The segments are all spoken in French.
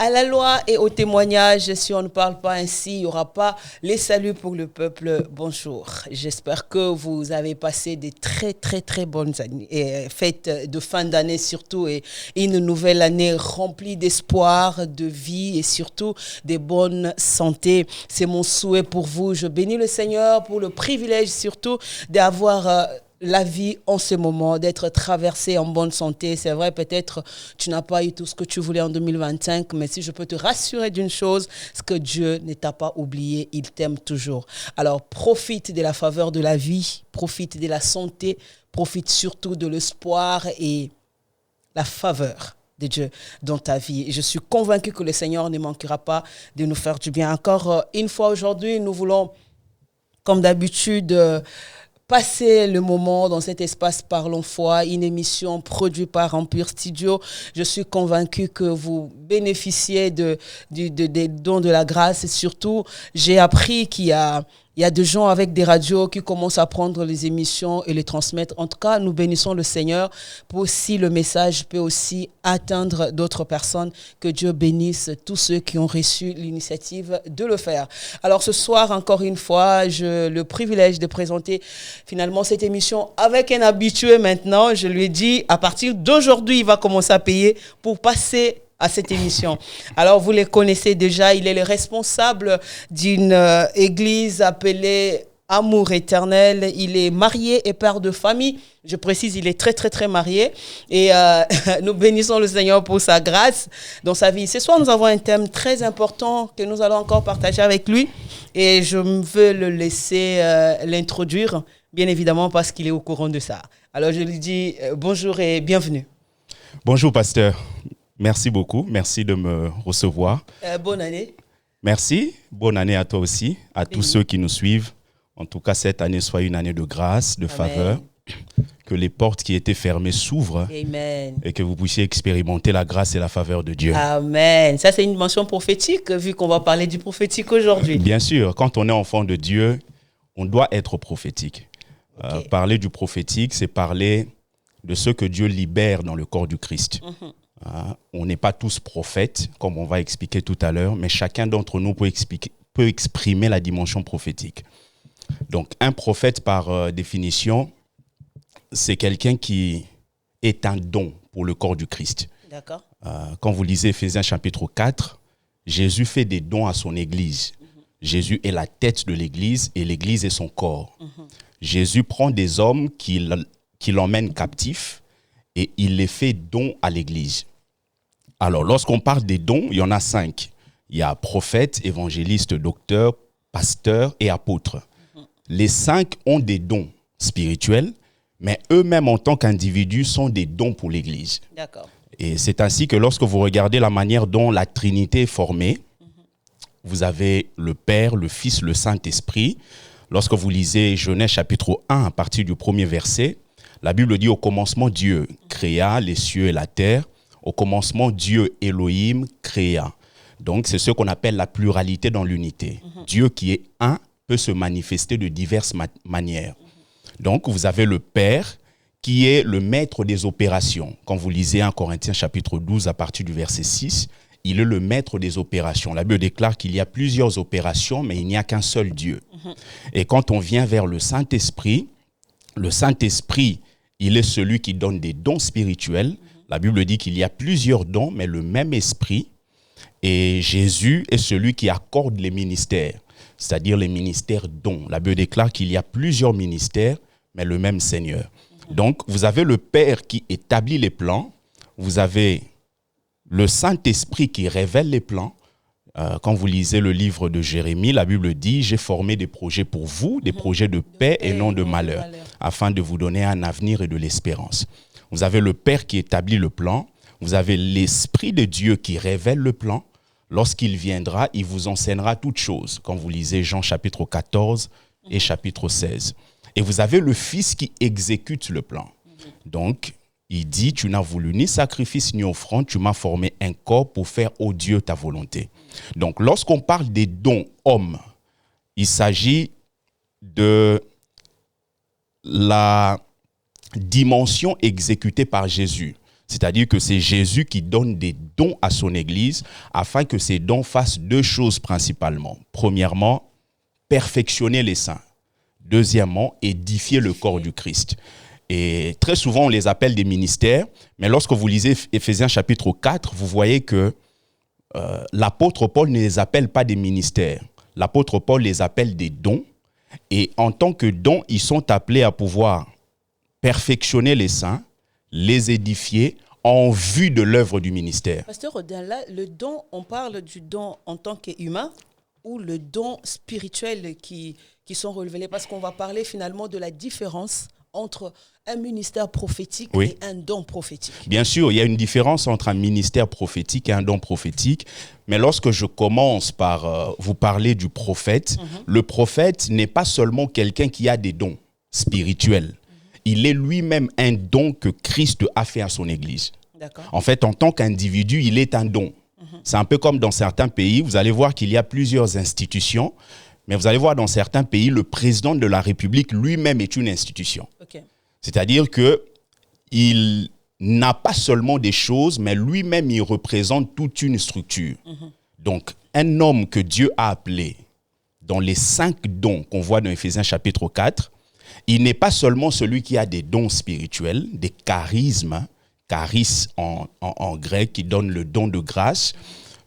À la loi et au témoignage, si on ne parle pas ainsi, il n'y aura pas les saluts pour le peuple. Bonjour. J'espère que vous avez passé des très bonnes années, fêtes de fin d'année surtout, et une nouvelle année remplie d'espoir, de vie et surtout des bonnes santé. C'est mon souhait pour vous. Je bénis le Seigneur pour le privilège surtout d'avoir la vie en ce moment, d'être traversé en bonne santé. C'est vrai, peut-être tu n'as pas eu tout ce que tu voulais en 2025, mais si je peux te rassurer d'une chose, c'est que Dieu ne t'a pas oublié, il t'aime toujours. Alors profite de la faveur de la vie, profite de la santé, profite surtout de l'espoir et la faveur de Dieu dans ta vie. Et je suis convaincu que le Seigneur ne manquera pas de nous faire du bien. Encore une fois aujourd'hui, nous voulons, comme d'habitude, passer le moment dans cet espace Parlons Foi, une émission produite par Empire Studio. Je suis convaincu que vous bénéficiez des dons de la grâce et surtout, j'ai appris qu'il y a des gens avec des radios qui commencent à prendre les émissions et les transmettre. En tout cas, nous bénissons le Seigneur pour si le message peut aussi atteindre d'autres personnes. Que Dieu bénisse tous ceux qui ont reçu l'initiative de le faire. Alors ce soir, encore une fois, j'ai le privilège de présenter finalement cette émission avec un habitué maintenant. Je lui ai dit, à partir d'aujourd'hui, il va commencer à payer pour passer à cette émission. Alors, vous les connaissez déjà, il est le responsable d'une église appelée Amour Éternel. Il est marié et père de famille. Je précise, il est très marié. Et nous bénissons le Seigneur pour sa grâce dans sa vie. Ce soir, nous avons un thème très important que nous allons encore partager avec lui. Et je veux le laisser l'introduire, bien évidemment, parce qu'il est au courant de ça. Alors, je lui dis bonjour et bienvenue. Bonjour, pasteur. Merci beaucoup. Merci de me recevoir. Bonne année. Merci. Bonne année à toi aussi, à tous ceux qui nous suivent. En tout cas, cette année soit une année de grâce, de faveur. Que les portes qui étaient fermées s'ouvrent. Amen. Et que vous puissiez expérimenter la grâce et la faveur de Dieu. Amen. Ça, c'est une dimension prophétique, vu qu'on va parler du prophétique aujourd'hui. Bien sûr, quand on est enfant de Dieu, on doit être prophétique. Okay. Parler du prophétique, c'est parler de ce que Dieu libère dans le corps du Christ. On n'est pas tous prophètes, comme on va expliquer tout à l'heure, mais chacun d'entre nous peut exprimer la dimension prophétique. Donc, un prophète, par définition, c'est quelqu'un qui est un don pour le corps du Christ. D'accord. Quand vous lisez Éphésiens chapitre 4, Jésus fait des dons à son Église. Jésus est la tête de l'Église et l'Église est son corps. Jésus prend des hommes qui l'emmènent captifs et il les fait dons à l'Église. Alors, lorsqu'on parle des dons, il y en a 5. Il y a prophète, évangéliste, docteur, pasteur et apôtre. Les 5 ont des dons spirituels, mais eux-mêmes en tant qu'individus sont des dons pour l'Église. D'accord. Et c'est ainsi que lorsque vous regardez la manière dont la Trinité est formée, vous avez le Père, le Fils, le Saint-Esprit. Lorsque vous lisez Genèse chapitre 1 à partir du 1er verset, la Bible dit au commencement Dieu créa les cieux et la terre. Au commencement Dieu Elohim créa. Donc c'est ce qu'on appelle la pluralité dans l'unité. Dieu qui est un peut se manifester de diverses manières. Donc vous avez le Père qui est le maître des opérations. Quand vous lisez 1 Corinthiens chapitre 12 à partir du verset 6, il est le maître des opérations. La Bible déclare qu'il y a plusieurs opérations, mais il n'y a qu'un seul Dieu. Et quand on vient vers le Saint-Esprit, il est celui qui donne des dons spirituels. La Bible dit qu'il y a plusieurs dons, mais le même esprit. Et Jésus est celui qui accorde les ministères, c'est-à-dire les ministères dons. La Bible déclare qu'il y a plusieurs ministères, mais le même Seigneur. Donc, vous avez le Père qui établit les plans. Vous avez le Saint-Esprit qui révèle les plans. Quand vous lisez le livre de Jérémie, la Bible dit « J'ai formé des projets pour vous, des projets de paix et non de malheur, afin de vous donner un avenir et de l'espérance. » Vous avez le Père qui établit le plan. Vous avez l'Esprit de Dieu qui révèle le plan. Lorsqu'il viendra, il vous enseignera toutes choses. Quand vous lisez Jean chapitre 14 et chapitre 16. Et vous avez le Fils qui exécute le plan. Donc, il dit, tu n'as voulu ni sacrifice ni offrande, tu m'as formé un corps pour faire, ô Dieu, ta volonté. Donc, lorsqu'on parle des dons hommes, il s'agit de la dimension exécutée par Jésus. C'est-à-dire que c'est Jésus qui donne des dons à son Église afin que ces dons fassent deux choses principalement. Premièrement, perfectionner les saints. Deuxièmement, édifier le corps du Christ. Et très souvent, on les appelle des ministères, mais lorsque vous lisez Éphésiens chapitre 4, vous voyez que l'apôtre Paul ne les appelle pas des ministères. L'apôtre Paul les appelle des dons. Et en tant que dons, ils sont appelés à pouvoir perfectionner les saints, les édifier en vue de l'œuvre du ministère. Pasteur Rodin, là, le don, on parle du don en tant qu'humain ou le don spirituel qui sont relevés? Parce qu'on va parler finalement de la différence entre un ministère prophétique et un don prophétique. Bien sûr, il y a une différence entre un ministère prophétique et un don prophétique. Mais lorsque je commence par vous parler du prophète, le prophète n'est pas seulement quelqu'un qui a des dons spirituels. Il est lui-même un don que Christ a fait à son Église. En fait, en tant qu'individu, il est un don. C'est un peu comme dans certains pays, vous allez voir qu'il y a plusieurs institutions, mais vous allez voir dans certains pays, le président de la République lui-même est une institution. C'est-à-dire qu'il n'a pas seulement des choses, mais lui-même, il représente toute une structure. Donc, un homme que Dieu a appelé dans les 5 dons qu'on voit dans Éphésiens chapitre 4, il n'est pas seulement celui qui a des dons spirituels, des charismes, charis en grec, qui donne le don de grâce,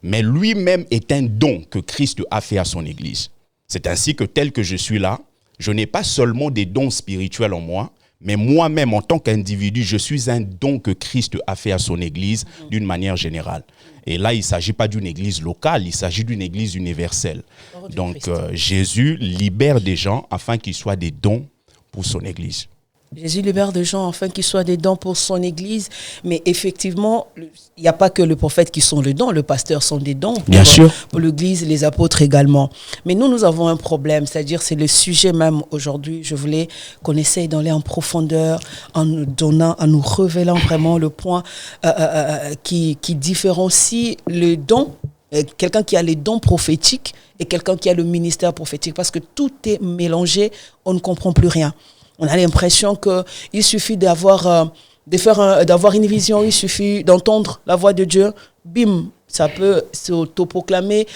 mais lui-même est un don que Christ a fait à son Église. C'est ainsi que tel que je suis là, je n'ai pas seulement des dons spirituels en moi, mais moi-même, en tant qu'individu, je suis un don que Christ a fait à son Église d'une manière générale. Et là, il ne s'agit pas d'une église locale, il s'agit d'une église universelle. Donc, Jésus libère des gens afin qu'ils soient des dons pour son Église. Jésus libère des gens afin qu'ils soient des dons pour son Église. Mais effectivement, il n'y a pas que le prophète qui sont les dons, le pasteur sont des dons. Bien sûr. Pour l'Église, les apôtres également. Mais nous avons un problème, c'est-à-dire c'est le sujet même aujourd'hui. Je voulais qu'on essaye d'aller en profondeur, en nous donnant, en nous révélant vraiment le point qui différencie le don, quelqu'un qui a les dons prophétiques et quelqu'un qui a le ministère prophétique. Parce que tout est mélangé, on ne comprend plus rien. On a l'impression qu'il suffit d'avoir une vision, il suffit d'entendre la voix de Dieu. Bim, ça peut s'autoproclamer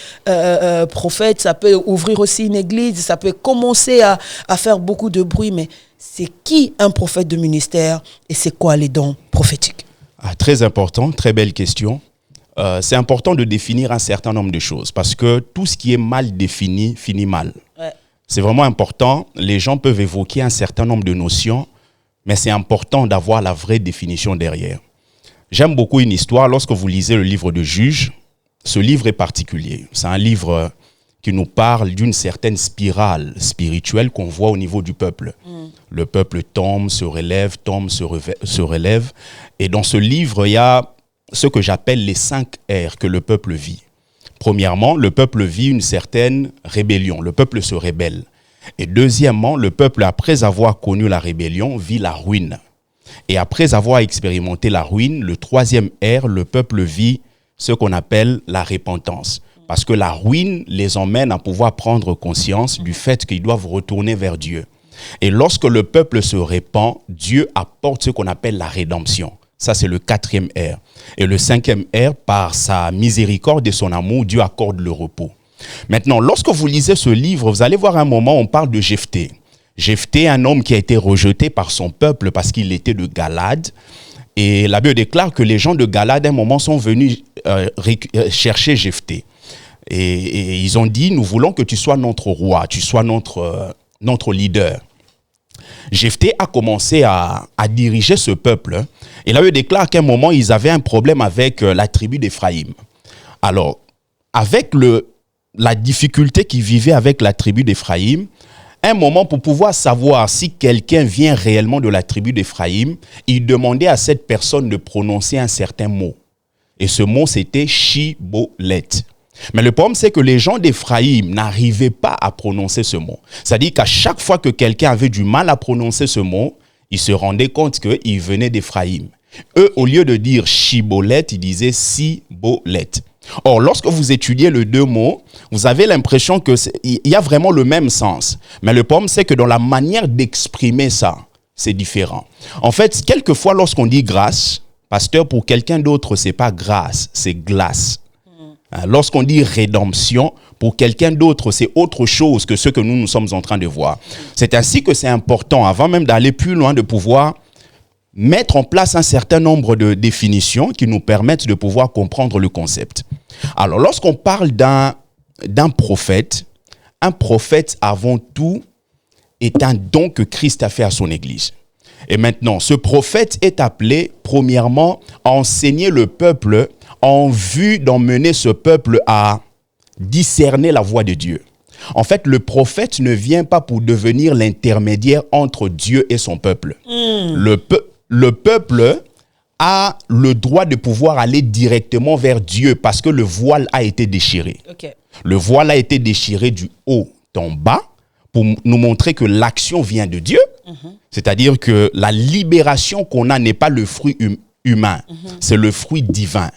prophète, ça peut ouvrir aussi une église, ça peut commencer à faire beaucoup de bruit. Mais c'est qui un prophète de ministère et c'est quoi les dons prophétiques? Très important, très belle question. C'est important de définir un certain nombre de choses parce que tout ce qui est mal défini finit mal. Ouais. C'est vraiment important. Les gens peuvent évoquer un certain nombre de notions, mais c'est important d'avoir la vraie définition derrière. J'aime beaucoup une histoire. Lorsque vous lisez le livre de Juges, ce livre est particulier. C'est un livre qui nous parle d'une certaine spirale spirituelle qu'on voit au niveau du peuple. Le peuple tombe, se relève, se relève. Et dans ce livre, il y a ce que j'appelle les 5 ères que le peuple vit. Premièrement, le peuple vit une certaine rébellion. Le peuple se rébelle. Et deuxièmement, le peuple, après avoir connu la rébellion, vit la ruine. Et après avoir expérimenté la ruine, le 3e ère, le peuple vit ce qu'on appelle la repentance. Parce que la ruine les emmène à pouvoir prendre conscience du fait qu'ils doivent retourner vers Dieu. Et lorsque le peuple se repent, Dieu apporte ce qu'on appelle la rédemption. Ça, c'est le 4e ère. Et le 5e ère, par sa miséricorde et son amour, Dieu accorde le repos. Maintenant, lorsque vous lisez ce livre, vous allez voir un moment où on parle de Jephthé. Jephthé, un homme qui a été rejeté par son peuple parce qu'il était de Galade. Et la Bible déclare que les gens de Galade, à un moment, sont venus chercher Jephthé. Et ils ont dit, nous voulons que tu sois notre roi, tu sois notre leader. Jephthé a commencé à diriger ce peuple. Et là, il déclare qu'à un moment, ils avaient un problème avec la tribu d'Éphraïm. Alors, avec la difficulté qu'ils vivaient avec la tribu d'Éphraïm, un moment, pour pouvoir savoir si quelqu'un vient réellement de la tribu d'Éphraïm, il demandait à cette personne de prononcer un certain mot. Et ce mot, c'était Shiboleth. Mais le problème, c'est que les gens d'Éphraïm n'arrivaient pas à prononcer ce mot. C'est-à-dire qu'à chaque fois que quelqu'un avait du mal à prononcer ce mot, ils se rendaient compte qu'il venait d'Éphraïm. Eux, au lieu de dire Shiboleth, ils disaient Siboleth. Or, lorsque vous étudiez les deux mots, vous avez l'impression qu'il y a vraiment le même sens. Mais le problème, c'est que dans la manière d'exprimer ça, c'est différent. En fait, quelquefois, lorsqu'on dit grâce, Pasteur, pour quelqu'un d'autre, c'est pas grâce, c'est glace. Lorsqu'on dit rédemption, pour quelqu'un d'autre, c'est autre chose que ce que nous sommes en train de voir. C'est ainsi que c'est important, avant même d'aller plus loin, de pouvoir mettre en place un certain nombre de définitions qui nous permettent de pouvoir comprendre le concept. Alors, lorsqu'on parle d'un prophète, un prophète, avant tout, est un don que Christ a fait à son Église. Et maintenant, ce prophète est appelé, premièrement, à enseigner le peuple en vue d'emmener ce peuple à discerner la voix de Dieu. En fait, le prophète ne vient pas pour devenir l'intermédiaire entre Dieu et son peuple. Le peuple a le droit de pouvoir aller directement vers Dieu parce que le voile a été déchiré. Okay. Le voile a été déchiré du haut en bas pour nous montrer que l'action vient de Dieu. C'est-à-dire que la libération qu'on a n'est pas le fruit humain, c'est le fruit divin.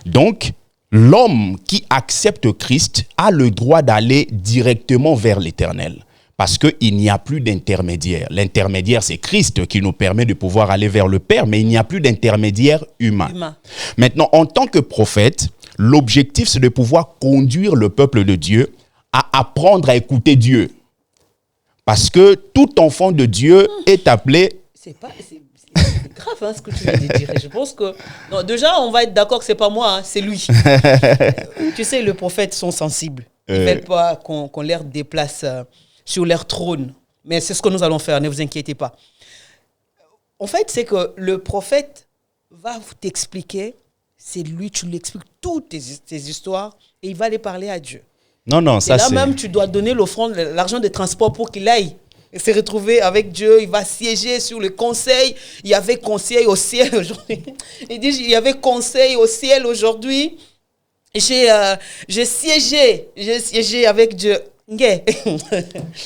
Donc, l'homme qui accepte Christ a le droit d'aller directement vers l'Éternel parce qu'il n'y a plus d'intermédiaire. L'intermédiaire, c'est Christ qui nous permet de pouvoir aller vers le Père, mais il n'y a plus d'intermédiaire humain. Maintenant, en tant que prophète, l'objectif, c'est de pouvoir conduire le peuple de Dieu à apprendre à écouter Dieu. Parce que tout enfant de Dieu est appelé... C'est grave hein, ce que tu viens de dire. Je pense que... Non, déjà, on va être d'accord que ce n'est pas moi, hein, c'est lui. Tu sais, les prophètes sont sensibles. Ils ne veulent pas qu'on les déplace sur leur trône. Mais c'est ce que nous allons faire, ne vous inquiétez pas. En fait, c'est que le prophète va t'expliquer, c'est lui, tu lui expliques toutes tes histoires et il va aller parler à Dieu. Non, ça c'est... Et là même, tu dois donner l'offrande, l'argent de transport pour qu'il aille se retrouver avec Dieu. Il va siéger sur le conseil. Il y avait conseil au ciel aujourd'hui. Il dit, il y avait conseil au ciel aujourd'hui. J'ai siégé avec Dieu.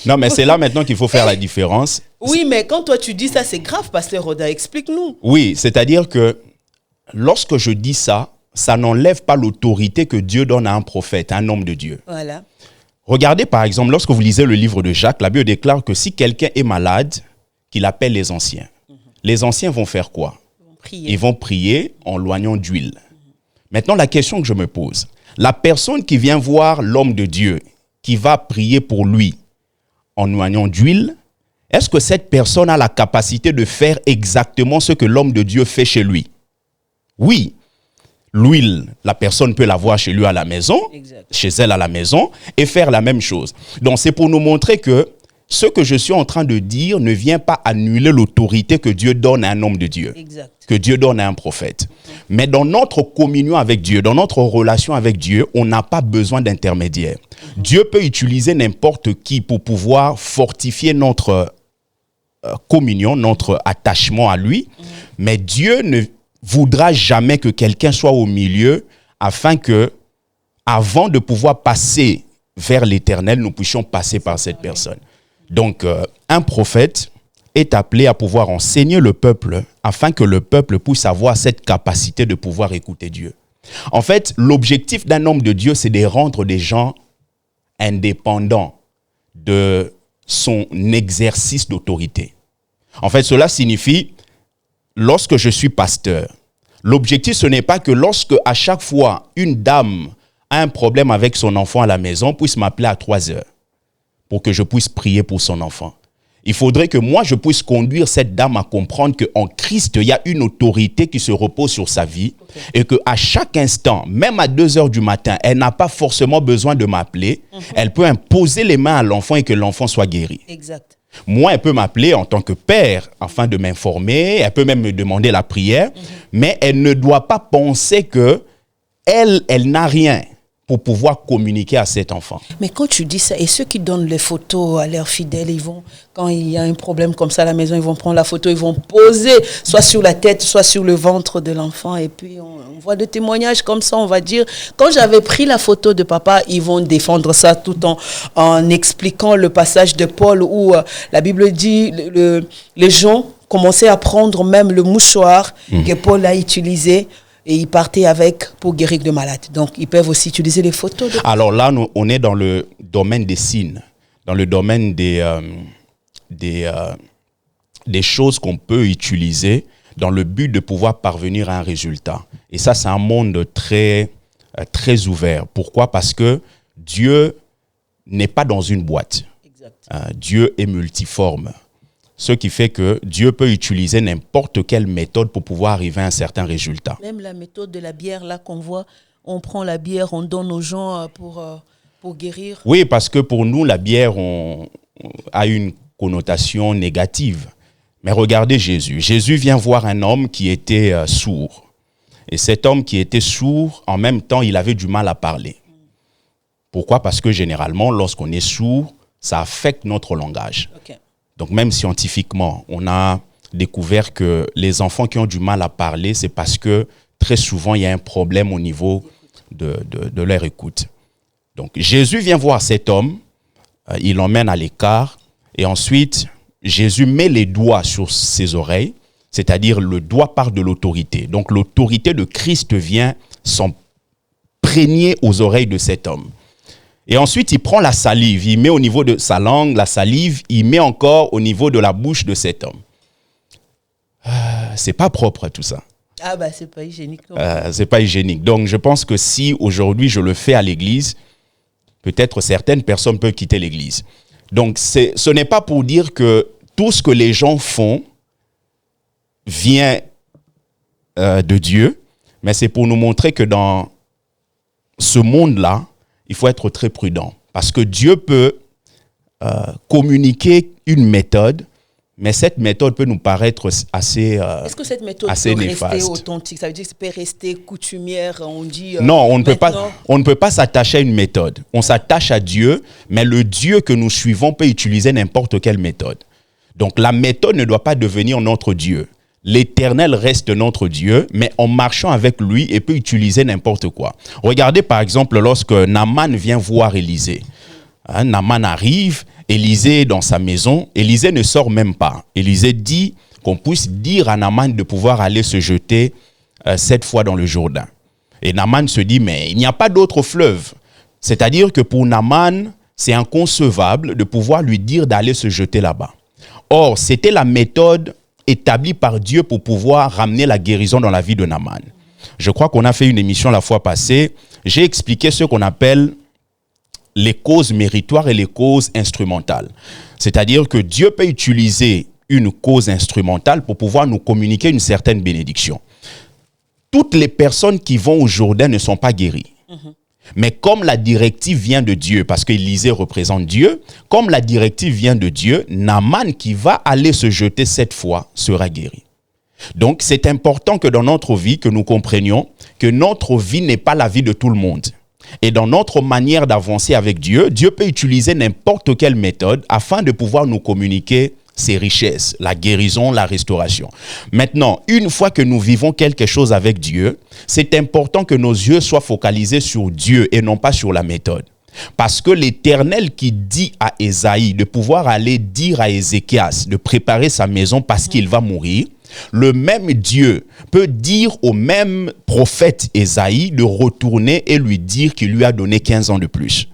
Non, mais c'est là maintenant qu'il faut faire la différence. Oui, mais quand toi tu dis ça, c'est grave, Pasteur Roda. Explique-nous. Oui, c'est-à-dire que lorsque je dis ça, ça n'enlève pas l'autorité que Dieu donne à un prophète, à un homme de Dieu. Voilà. Regardez par exemple, lorsque vous lisez le livre de Jacques, la Bible déclare que si quelqu'un est malade, qu'il appelle les anciens. Les anciens vont faire quoi? Ils vont prier en loignant d'huile. Maintenant, la question que je me pose, la personne qui vient voir l'homme de Dieu, qui va prier pour lui en loignant d'huile, est-ce que cette personne a la capacité de faire exactement ce que l'homme de Dieu fait chez lui? Oui. L'huile, la personne peut l'avoir chez lui à la maison, chez elle à la maison, et faire la même chose. Donc, c'est pour nous montrer que ce que je suis en train de dire ne vient pas annuler l'autorité que Dieu donne à un homme de Dieu, que Dieu donne à un prophète. Mais dans notre communion avec Dieu, dans notre relation avec Dieu, on n'a pas besoin d'intermédiaire. Dieu peut utiliser n'importe qui pour pouvoir fortifier notre communion, notre attachement à lui, mais Dieu ne voudra jamais que quelqu'un soit au milieu afin que, avant de pouvoir passer vers l'Éternel, nous puissions passer par cette personne. Donc, un prophète est appelé à pouvoir enseigner le peuple afin que le peuple puisse avoir cette capacité de pouvoir écouter Dieu. En fait, l'objectif d'un homme de Dieu, c'est de rendre des gens indépendants de son exercice d'autorité. En fait, cela signifie, lorsque je suis pasteur, l'objectif, ce n'est pas que lorsque, à chaque fois, une dame a un problème avec son enfant à la maison, puisse m'appeler à 3 heures pour que je puisse prier pour son enfant. Il faudrait que moi, je puisse conduire cette dame à comprendre qu'en Christ, il y a une autorité qui se repose sur sa vie et qu'à chaque instant, même à 2 heures du matin, elle n'a pas forcément besoin de m'appeler. Elle peut imposer les mains à l'enfant et que l'enfant soit guéri. Exact. Moi, elle peut m'appeler en tant que père afin de m'informer. Elle peut même me demander la prière. Mais elle ne doit pas penser que elle n'a rien pour pouvoir communiquer à cet enfant. Mais quand tu dis ça, et ceux qui donnent les photos à leurs fidèles, ils vont, quand il y a un problème comme ça à la maison, ils vont prendre la photo, ils vont poser soit sur la tête, soit sur le ventre de l'enfant. Et puis, on voit des témoignages comme ça, on va dire, quand j'avais pris la photo de papa, ils vont défendre ça tout en expliquant le passage de Paul où la Bible dit, les gens commençaient à prendre même le mouchoir que Paul a utilisé. Et ils partaient avec pour guérir de malades. Donc, ils peuvent aussi utiliser les photos. Alors là, on est dans le domaine des signes, dans le domaine des choses qu'on peut utiliser dans le but de pouvoir parvenir à un résultat. Et ça, c'est un monde très, très ouvert. Pourquoi? Parce que Dieu n'est pas dans une boîte. Dieu est multiforme. Ce qui fait que Dieu peut utiliser n'importe quelle méthode pour pouvoir arriver à un certain résultat. Même la méthode de la bière, là qu'on voit, on prend la bière, on donne aux gens pour guérir. Oui, parce que pour nous, la bière a une connotation négative. Mais regardez Jésus. Jésus vient voir un homme qui était sourd. Et cet homme qui était sourd, en même temps, il avait du mal à parler. Pourquoi? Parce que généralement, lorsqu'on est sourd, ça affecte notre langage. Okay. Donc même scientifiquement, on a découvert que les enfants qui ont du mal à parler, c'est parce que très souvent, il y a un problème au niveau de leur écoute. Donc Jésus vient voir cet homme, il l'emmène à l'écart, et ensuite, Jésus met les doigts sur ses oreilles, c'est-à-dire le doigt part de l'autorité. Donc l'autorité de Christ vient s'imprégner aux oreilles de cet homme. Et ensuite, il prend la salive, il met au niveau de sa langue, la salive, il met encore au niveau de la bouche de cet homme. C'est pas propre tout ça. Ah bah c'est pas hygiénique. C'est pas hygiénique. Donc je pense que si aujourd'hui je le fais à l'église, peut-être certaines personnes peuvent quitter l'église. Donc ce n'est pas pour dire que tout ce que les gens font vient de Dieu, mais c'est pour nous montrer que dans ce monde-là, il faut être très prudent. Parce que Dieu peut communiquer une méthode, mais cette méthode peut nous paraître assez néfaste. Est-ce que cette méthode peut rester authentique? Ça veut dire que ça peut rester coutumière, on dit... non, on ne peut pas s'attacher à une méthode. On s'attache à Dieu, mais le Dieu que nous suivons peut utiliser n'importe quelle méthode. Donc la méthode ne doit pas devenir notre Dieu. L'Éternel reste notre Dieu, mais en marchant avec lui, il peut utiliser n'importe quoi. Regardez par exemple lorsque Naaman vient voir Élisée. Naaman arrive, Élisée est dans sa maison, Élisée ne sort même pas. Élisée dit qu'on puisse dire à Naaman de pouvoir aller se jeter 7 fois dans le Jourdain. Et Naaman se dit, mais il n'y a pas d'autre fleuve. C'est-à-dire que pour Naaman, c'est inconcevable de pouvoir lui dire d'aller se jeter là-bas. Or, c'était la méthode établi par Dieu pour pouvoir ramener la guérison dans la vie de Naaman. Je crois qu'on a fait une émission la fois passée. J'ai expliqué ce qu'on appelle les causes méritoires et les causes instrumentales. C'est-à-dire que Dieu peut utiliser une cause instrumentale pour pouvoir nous communiquer une certaine bénédiction. Toutes les personnes qui vont au Jourdain ne sont pas guéries. Mais comme la directive vient de Dieu, parce qu'Élisée représente Dieu, comme la directive vient de Dieu, Naaman qui va aller se jeter 7 fois sera guéri. Donc c'est important que dans notre vie, que nous comprenions que notre vie n'est pas la vie de tout le monde. Et dans notre manière d'avancer avec Dieu, Dieu peut utiliser n'importe quelle méthode afin de pouvoir nous communiquer ses richesses, la guérison, la restauration. Maintenant, une fois que nous vivons quelque chose avec Dieu, c'est important que nos yeux soient focalisés sur Dieu et non pas sur la méthode. Parce que l'Éternel qui dit à Ésaïe de pouvoir aller dire à Ézéchias de préparer sa maison parce qu'il va mourir, le même Dieu peut dire au même prophète Ésaïe de retourner et lui dire qu'il lui a donné 15 ans de plus.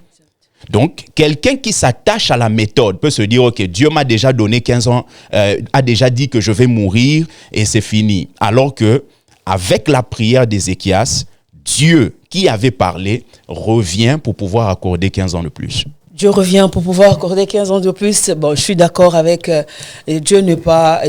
Donc, quelqu'un qui s'attache à la méthode peut se dire, ok, Dieu m'a déjà donné 15 ans, a déjà dit que je vais mourir et c'est fini. Alors que, avec la prière d'Ézéchias, Dieu qui avait parlé revient pour pouvoir accorder 15 ans de plus. Dieu revient pour pouvoir accorder 15 ans de plus. Bon, je suis d'accord avec Dieu n'est pas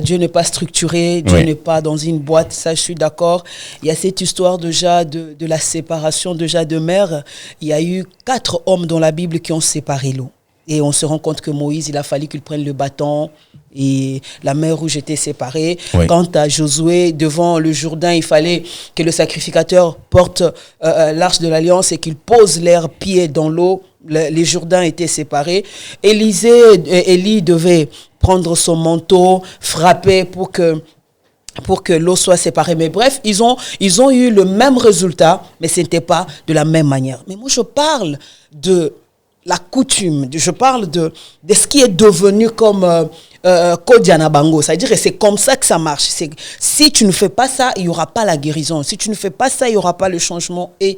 structuré, Dieu n'est pas dans une boîte, ça je suis d'accord. Il y a cette histoire déjà de la séparation déjà de mère. Il y a eu 4 hommes dans la Bible qui ont séparé l'eau. Et on se rend compte que Moïse, il a fallu qu'il prenne le bâton et la mer Rouge était séparée. Oui. Quant à Josué, devant le Jourdain, il fallait que le sacrificateur porte l'arche de l'alliance et qu'il pose leurs pieds dans l'eau. Les Jourdains étaient séparés. Élie devait prendre son manteau, frapper pour que l'eau soit séparée. Mais bref, ils ont eu le même résultat, mais ce n'était pas de la même manière. Mais moi, je parle de la coutume, je parle de ce qui est devenu comme Kodiana Bango. C'est-à-dire que c'est comme ça que ça marche. Si tu ne fais pas ça, il n'y aura pas la guérison. Si tu ne fais pas ça, il n'y aura pas le changement. Et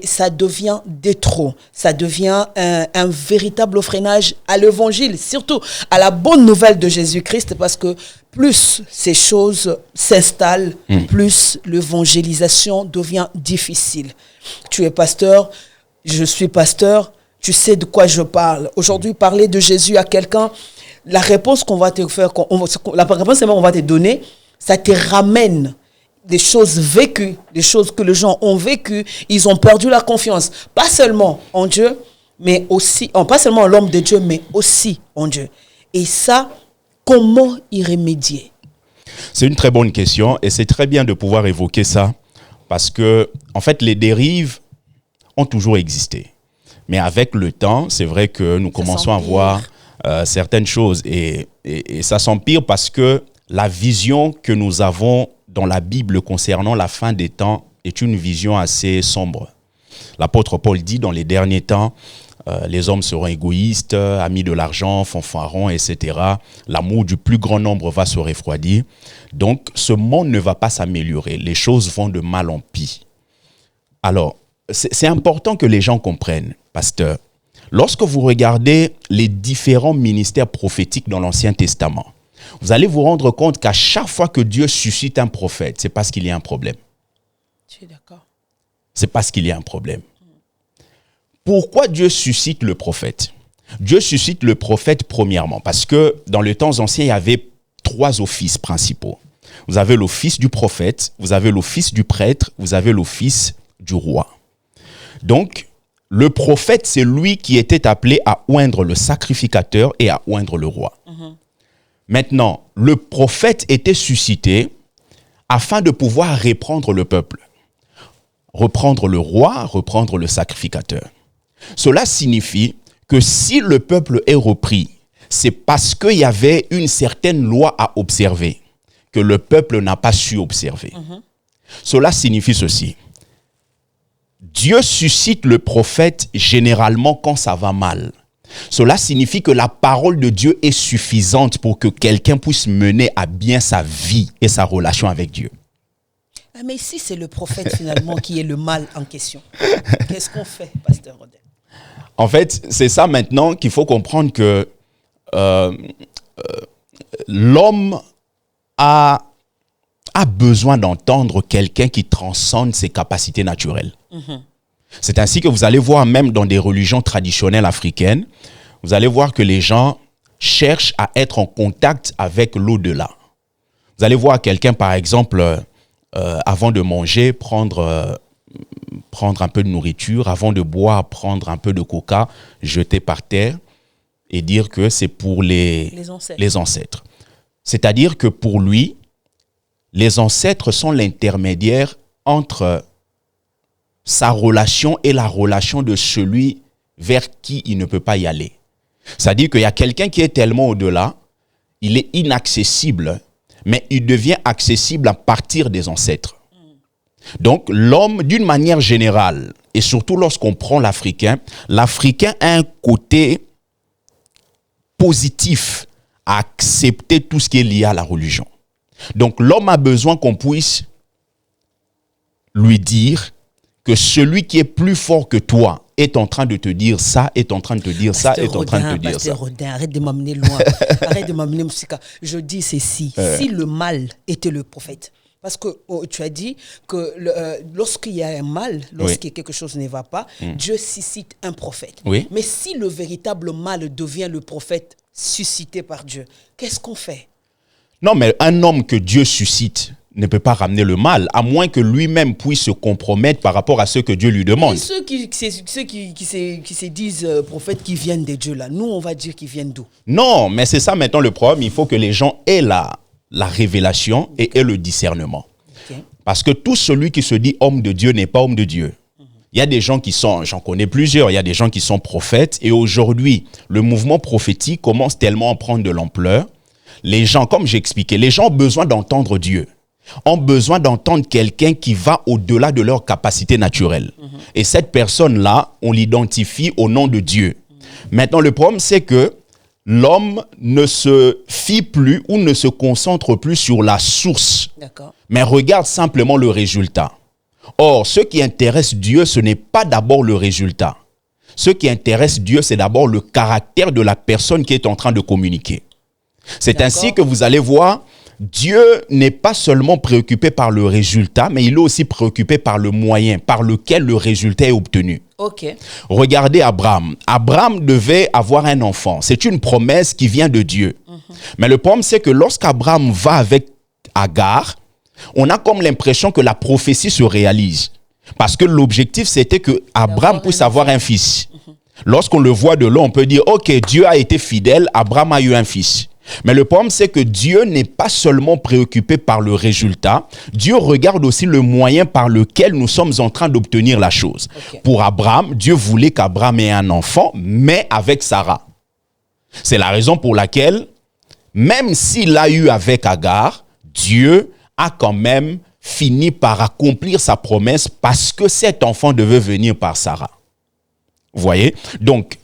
ça devient des trop. Ça devient un véritable freinage à l'évangile, surtout à la bonne nouvelle de Jésus-Christ, parce que plus ces choses s'installent, plus l'évangélisation devient difficile. Tu es pasteur, je suis pasteur, tu sais de quoi je parle. Aujourd'hui, parler de Jésus à quelqu'un, la réponse qu'on va te faire, la réponse qu'on va te donner, ça te ramène des choses vécues, des choses que les gens ont vécues. Ils ont perdu la confiance, pas seulement en Dieu, mais aussi, pas seulement en l'homme de Dieu, mais aussi en Dieu. Et ça, comment y remédier? C'est une très bonne question et c'est très bien de pouvoir évoquer ça parce que, en fait, les dérives ont toujours existé. Mais avec le temps, c'est vrai que nous commençons à voir certaines choses et ça s'empire parce que la vision que nous avons dans la Bible concernant la fin des temps est une vision assez sombre. L'apôtre Paul dit dans les derniers temps, les hommes seront égoïstes, amis de l'argent, fanfarons, etc. L'amour du plus grand nombre va se refroidir. Donc, ce monde ne va pas s'améliorer. Les choses vont de mal en pis. Alors, c'est important que les gens comprennent, pasteur. Lorsque vous regardez les différents ministères prophétiques dans l'Ancien Testament, vous allez vous rendre compte qu'à chaque fois que Dieu suscite un prophète, c'est parce qu'il y a un problème. Tu es d'accord? C'est parce qu'il y a un problème. Pourquoi Dieu suscite le prophète? Dieu suscite le prophète premièrement parce que dans les temps anciens, il y avait 3 offices principaux. Vous avez l'office du prophète, vous avez l'office du prêtre, vous avez l'office du roi. Donc, le prophète, c'est lui qui était appelé à oindre le sacrificateur et à oindre le roi. Maintenant, le prophète était suscité afin de pouvoir reprendre le peuple, reprendre le roi, reprendre le sacrificateur. Cela signifie que si le peuple est repris, c'est parce qu'il y avait une certaine loi à observer, que le peuple n'a pas su observer. Cela signifie ceci. Dieu suscite le prophète généralement quand ça va mal. Cela signifie que la parole de Dieu est suffisante pour que quelqu'un puisse mener à bien sa vie et sa relation avec Dieu. Ah, mais si c'est le prophète finalement qui est le mal en question, qu'est-ce qu'on fait, pasteur Rodin? En fait, c'est ça maintenant qu'il faut comprendre que l'homme a besoin d'entendre quelqu'un qui transcende ses capacités naturelles. C'est ainsi que vous allez voir même dans des religions traditionnelles africaines, vous allez voir que les gens cherchent à être en contact avec l'au-delà. Vous allez voir quelqu'un, par exemple, avant de manger, prendre un peu de nourriture, avant de boire, prendre un peu de coca, jeter par terre et dire que c'est pour les ancêtres. C'est-à-dire que pour lui, les ancêtres sont l'intermédiaire entre sa relation et la relation de celui vers qui il ne peut pas y aller. C'est-à-dire qu'il y a quelqu'un qui est tellement au-delà, il est inaccessible, mais il devient accessible à partir des ancêtres. Donc, l'homme, d'une manière générale, et surtout lorsqu'on prend l'Africain a un côté positif à accepter tout ce qui est lié à la religion. Donc, l'homme a besoin qu'on puisse lui dire que celui qui est plus fort que toi est en train de te dire ça, est en train de te dire ça, est en train de te dire ça. Rodin, arrête de m'amener loin. Arrête de m'amener, Moussika. Je dis ceci. Si le mal était le prophète, parce que tu as dit que lorsqu'il y a un mal, lorsqu'il y a quelque chose ne va pas, Dieu suscite un prophète. Oui. Mais si le véritable mal devient le prophète suscité par Dieu, qu'est-ce qu'on fait? Non, mais un homme que Dieu suscite ne peut pas ramener le mal, à moins que lui-même puisse se compromettre par rapport à ce que Dieu lui demande. Et ceux qui se disent prophètes qui viennent de Dieu, là, nous, on va dire qu'ils viennent d'où? Non, mais c'est ça maintenant le problème. Il faut que les gens aient la révélation et aient le discernement. Okay. Parce que tout celui qui se dit homme de Dieu n'est pas homme de Dieu. Il y a des gens qui sont, j'en connais plusieurs, il y a des gens qui sont prophètes. Et aujourd'hui, le mouvement prophétique commence tellement à prendre de l'ampleur. Les gens, comme j'ai expliqué, les gens ont besoin d'entendre Dieu. Ont besoin d'entendre quelqu'un qui va au-delà de leur capacité naturelle. Et cette personne-là, on l'identifie au nom de Dieu. Maintenant, le problème, c'est que l'homme ne se fie plus ou ne se concentre plus sur la source, mais regarde simplement le résultat. Or, ce qui intéresse Dieu, ce n'est pas d'abord le résultat. Ce qui intéresse Dieu, c'est d'abord le caractère de la personne qui est en train de communiquer. C'est ainsi que vous allez voir Dieu n'est pas seulement préoccupé par le résultat, mais il est aussi préoccupé par le moyen par lequel le résultat est obtenu. Ok. Regardez Abraham. Abraham devait avoir un enfant. C'est une promesse qui vient de Dieu. Mais le problème, c'est que lorsqu'Abraham va avec Agar, on a comme l'impression que la prophétie se réalise. Parce que l'objectif, c'était que Abraham puisse avoir un fils. Lorsqu'on le voit de loin, on peut dire, ok, Dieu a été fidèle, Abraham a eu un fils. Mais le problème, c'est que Dieu n'est pas seulement préoccupé par le résultat, Dieu regarde aussi le moyen par lequel nous sommes en train d'obtenir la chose. Okay. Pour Abraham, Dieu voulait qu'Abraham ait un enfant, mais avec Sarah. C'est la raison pour laquelle, même s'il l'a eu avec Agar, Dieu a quand même fini par accomplir sa promesse parce que cet enfant devait venir par Sarah. Vous voyez? Donc,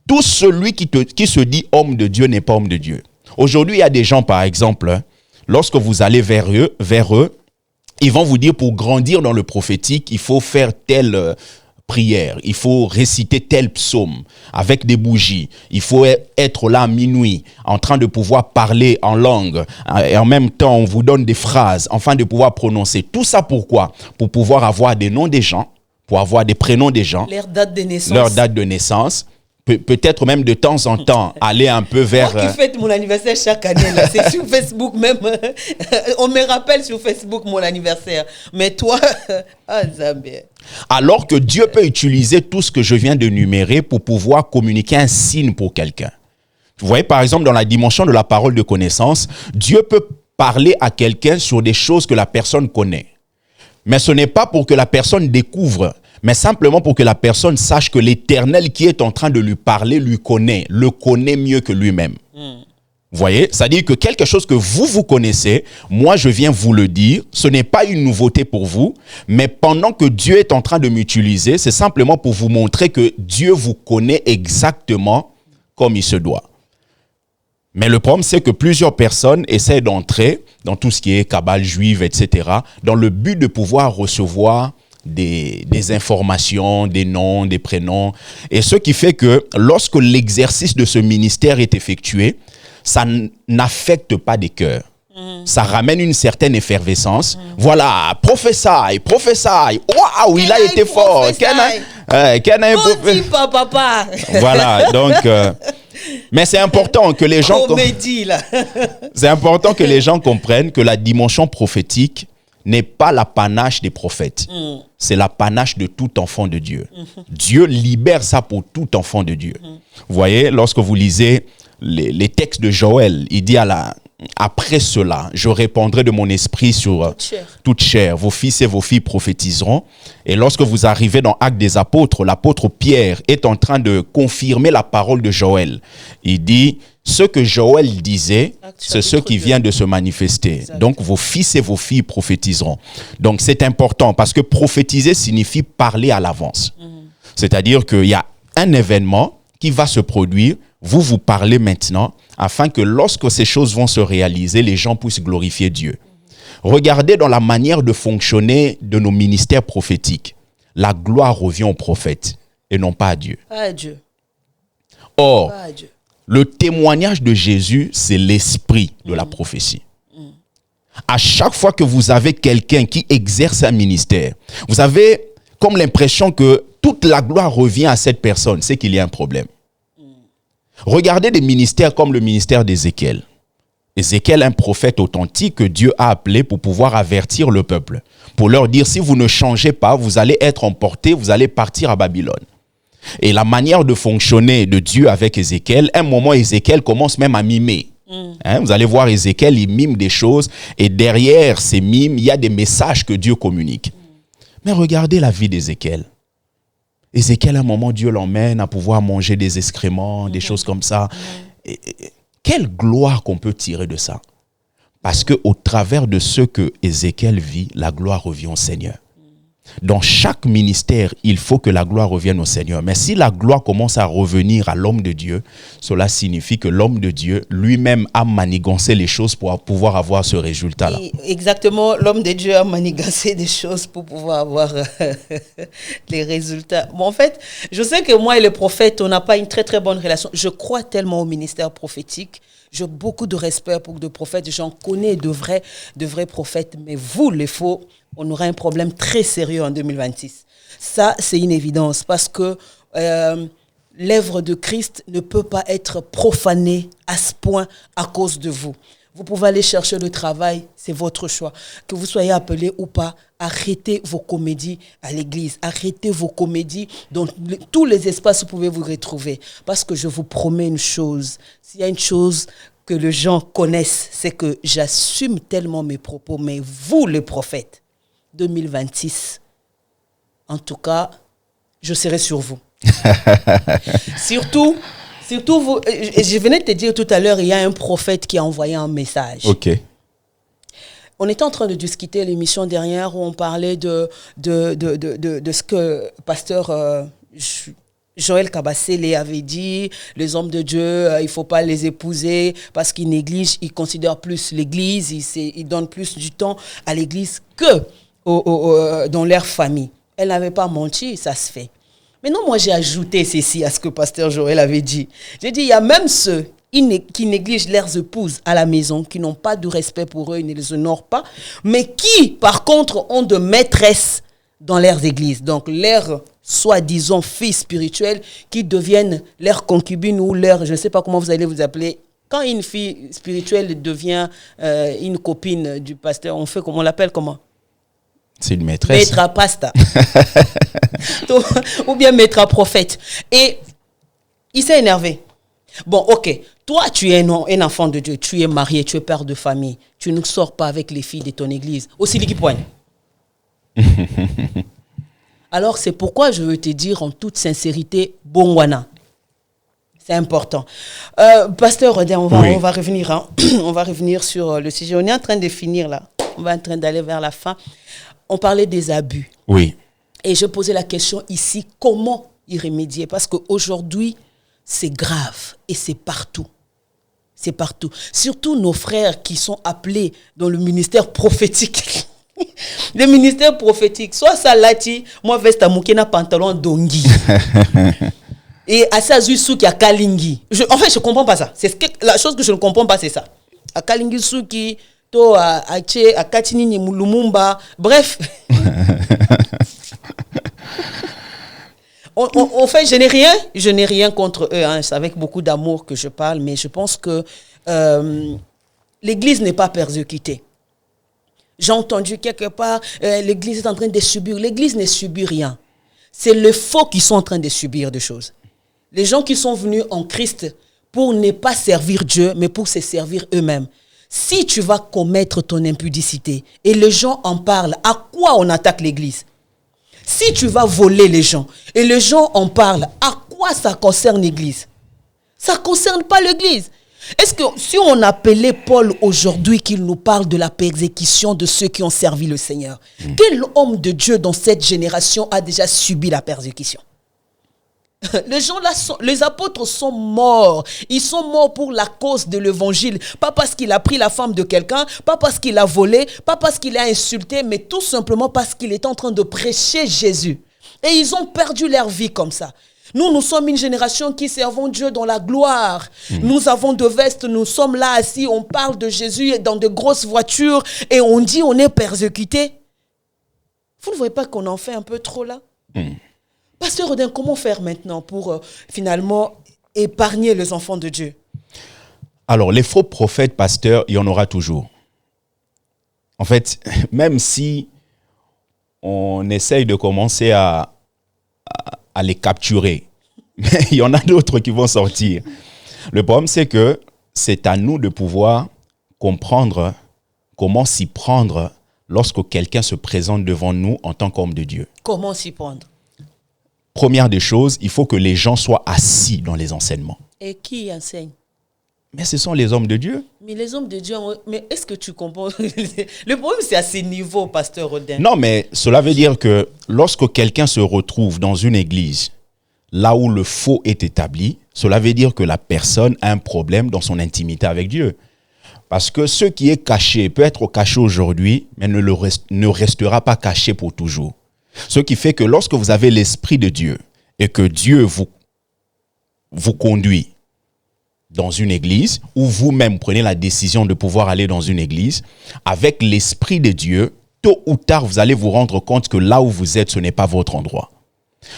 tout celui qui se dit homme de Dieu n'est pas homme de Dieu. Aujourd'hui, il y a des gens, par exemple, lorsque vous allez vers eux, ils vont vous dire pour grandir dans le prophétique, il faut faire telle prière, il faut réciter tel psaume avec des bougies, il faut être là à minuit, en train de pouvoir parler en langue, et en même temps, on vous donne des phrases, afin de pouvoir prononcer. Tout ça pourquoi? Pour pouvoir avoir des noms des gens, pour avoir des prénoms des gens, leur date de naissance. Leur date de naissance. Peut-être même de temps en temps aller un peu vers... Moi qui fête mon anniversaire chaque année, là, c'est sur Facebook même. On me rappelle sur Facebook mon anniversaire. Mais toi, Zambie. Alors que Dieu peut utiliser tout ce que je viens de numérer pour pouvoir communiquer un signe pour quelqu'un. Vous voyez, par exemple, dans la dimension de la parole de connaissance, Dieu peut parler à quelqu'un sur des choses que la personne connaît. Mais ce n'est pas pour que la personne découvre, mais simplement pour que la personne sache que l'Éternel qui est en train de lui parler le connaît mieux que lui-même. Vous voyez? C'est-à-dire que quelque chose que vous connaissez, moi je viens vous le dire, ce n'est pas une nouveauté pour vous, mais pendant que Dieu est en train de m'utiliser, c'est simplement pour vous montrer que Dieu vous connaît exactement comme il se doit. Mais le problème, c'est que plusieurs personnes essaient d'entrer dans tout ce qui est cabale juive, etc., dans le but de pouvoir recevoir des informations, des noms, des prénoms. Et ce qui fait que lorsque l'exercice de ce ministère est effectué, ça n'affecte pas des cœurs. Ça ramène une certaine effervescence. Voilà, prophétie. Waouh, il a été fort. Papa. Voilà, donc... mais c'est important que les gens... C'est important que les gens comprennent que la dimension prophétique n'est pas l'apanage des prophètes. C'est l'apanage de tout enfant de Dieu. Dieu libère ça pour tout enfant de Dieu. Vous voyez, lorsque vous lisez les textes de Joël, il dit après cela, je répandrai de mon esprit sur toute chair. Vos fils et vos filles prophétiseront. Et lorsque vous arrivez dans Actes des Apôtres, l'apôtre Pierre est en train de confirmer la parole de Joël. Il dit, ce que Joël disait, c'est ce qui vient de se manifester. Exact. Donc, vos fils et vos filles prophétiseront. Donc, c'est important parce que prophétiser signifie parler à l'avance. C'est-à-dire qu'il y a un événement qui va se produire, vous parlez maintenant, afin que lorsque ces choses vont se réaliser, les gens puissent glorifier Dieu. Regardez dans la manière de fonctionner de nos ministères prophétiques. La gloire revient aux prophètes et non pas à Dieu. Pas à Dieu. Or, pas à Dieu. Le témoignage de Jésus, c'est l'esprit de la prophétie. À chaque fois que vous avez quelqu'un qui exerce un ministère, vous avez comme l'impression que toute la gloire revient à cette personne. C'est qu'il y a un problème. Regardez des ministères comme le ministère d'Ézéchiel. Ézéchiel, un prophète authentique que Dieu a appelé pour pouvoir avertir le peuple. Pour leur dire, si vous ne changez pas, vous allez être emportés, vous allez partir à Babylone. Et la manière de fonctionner de Dieu avec Ézéchiel, un moment, Ézéchiel commence même à mimer. Vous allez voir Ézéchiel, il mime des choses et derrière ces mimes, il y a des messages que Dieu communique. Mais regardez la vie d'Ézéchiel. Ézéchiel, à un moment, Dieu l'emmène à pouvoir manger des excréments, des choses comme ça. Et quelle gloire qu'on peut tirer de ça. Parce qu'au travers de ce que Ézéchiel vit, la gloire revient au Seigneur. Dans chaque ministère, il faut que la gloire revienne au Seigneur. Mais si la gloire commence à revenir à l'homme de Dieu, cela signifie que l'homme de Dieu lui-même a manigancé les choses pour pouvoir avoir ce résultat-là. Exactement, l'homme de Dieu a manigancé des choses pour pouvoir avoir les résultats. Bon, en fait, je sais que moi et le prophète, on n'a pas une très très bonne relation. Je crois tellement au ministère prophétique J'ai beaucoup de respect pour de prophètes. J'en connais de vrais prophètes. Mais vous, les faux, on aura un problème très sérieux en 2026. Ça, c'est une évidence parce que l'œuvre de Christ ne peut pas être profanée à ce point à cause de vous. Vous pouvez aller chercher le travail, c'est votre choix. Que vous soyez appelé ou pas, arrêtez vos comédies à l'église. Arrêtez vos comédies dans tous les espaces où vous pouvez vous retrouver. Parce que je vous promets une chose. S'il y a une chose que les gens connaissent, c'est que j'assume tellement mes propos. Mais vous, les prophètes, 2026, en tout cas, je serai sur vous. Surtout, vous, je venais de te dire tout à l'heure, il y a un prophète qui a envoyé un message. Ok. On était en train de discuter l'émission dernière où on parlait de ce que pasteur Joël Kabassele avait dit. Les hommes de Dieu, il ne faut pas les épouser parce qu'ils négligent, ils considèrent plus l'église, ils donnent plus du temps à l'église que dans leur famille. Elle n'avait pas menti, ça se fait. Mais non, moi j'ai ajouté ceci à ce que pasteur Joël avait dit. J'ai dit, il y a même ceux qui négligent leurs épouses à la maison, qui n'ont pas de respect pour eux, ils ne les honorent pas, mais qui, par contre, ont de maîtresses dans leurs églises. Donc, leurs soi-disant filles spirituelles qui deviennent leurs concubines ou leurs, je ne sais pas comment vous allez vous appeler. Quand une fille spirituelle devient une copine du pasteur, on l'appelle comment? C'est une maîtresse. Maître à pasta. Ou bien maître à prophète. Et il s'est énervé. Bon, ok. Toi, tu es un enfant de Dieu. Tu es marié, tu es père de famille. Tu ne sors pas avec les filles de ton église. Aussi qui poigne. Alors, c'est pourquoi je veux te dire en toute sincérité, Bongwana. C'est important. Pasteur Rodin, on va revenir. Hein. On va revenir sur le sujet. On est en train de finir là. On va en train d'aller vers la fin. On parlait des abus. Oui. Et je posais la question ici, comment y remédier? Parce qu'aujourd'hui, c'est grave et c'est partout. C'est partout. Surtout nos frères qui sont appelés dans le ministère prophétique. Le ministère prophétique, soit ça lati, moi veste à moukena pantalon dongi. Et à ça qui a kalingi. En fait, je ne comprends pas ça. La chose que je ne comprends pas, c'est ça. À kalingi suki, to à katini lumumba. Bref. En fait, je n'ai rien contre eux. Hein. C'est avec beaucoup d'amour que je parle, mais je pense que l'Église n'est pas persécutée. J'ai entendu quelque part, l'Église est en train de subir. L'Église ne subit rien. C'est les faux qui sont en train de subir des choses. Les gens qui sont venus en Christ pour ne pas servir Dieu, mais pour se servir eux-mêmes. Si tu vas commettre ton impudicité et les gens en parlent, à quoi on attaque l'Église? Si tu vas voler les gens et les gens en parlent, à quoi ça concerne l'Église? Ça ne concerne pas l'Église. Est-ce que si on appelait Paul aujourd'hui qu'il nous parle de la persécution de ceux qui ont servi le Seigneur, quel homme de Dieu dans cette génération a déjà subi la persécution? Les gens là, les apôtres sont morts. Ils sont morts pour la cause de l'évangile. Pas parce qu'il a pris la femme de quelqu'un, pas parce qu'il a volé, pas parce qu'il a insulté, mais tout simplement parce qu'il est en train de prêcher Jésus. Et ils ont perdu leur vie comme ça. Nous sommes une génération qui servons Dieu dans la gloire. Nous avons de vestes, nous sommes là assis, on parle de Jésus dans de grosses voitures et on dit on est persécuté. Vous ne voyez pas qu'on en fait un peu trop là? Pasteur Rodin, comment faire maintenant pour finalement épargner les enfants de Dieu? Alors, les faux prophètes, pasteur, il y en aura toujours. En fait, même si on essaye de commencer à les capturer, mais il y en a d'autres qui vont sortir. Le problème, c'est que c'est à nous de pouvoir comprendre comment s'y prendre lorsque quelqu'un se présente devant nous en tant qu'homme de Dieu. Comment s'y prendre? Première des choses, il faut que les gens soient assis dans les enseignements. Et qui enseigne? Mais ce sont les hommes de Dieu. Mais les hommes de Dieu, mais est-ce que tu comprends? Le problème, c'est à ces niveaux, pasteur Rodin. Non, mais cela veut dire que lorsque quelqu'un se retrouve dans une église, là où le faux est établi, cela veut dire que la personne a un problème dans son intimité avec Dieu. Parce que ce qui est caché peut être caché aujourd'hui, mais ne restera pas caché pour toujours. Ce qui fait que lorsque vous avez l'Esprit de Dieu et que Dieu vous conduit dans une église, ou vous-même prenez la décision de pouvoir aller dans une église, avec l'Esprit de Dieu, tôt ou tard, vous allez vous rendre compte que là où vous êtes, ce n'est pas votre endroit.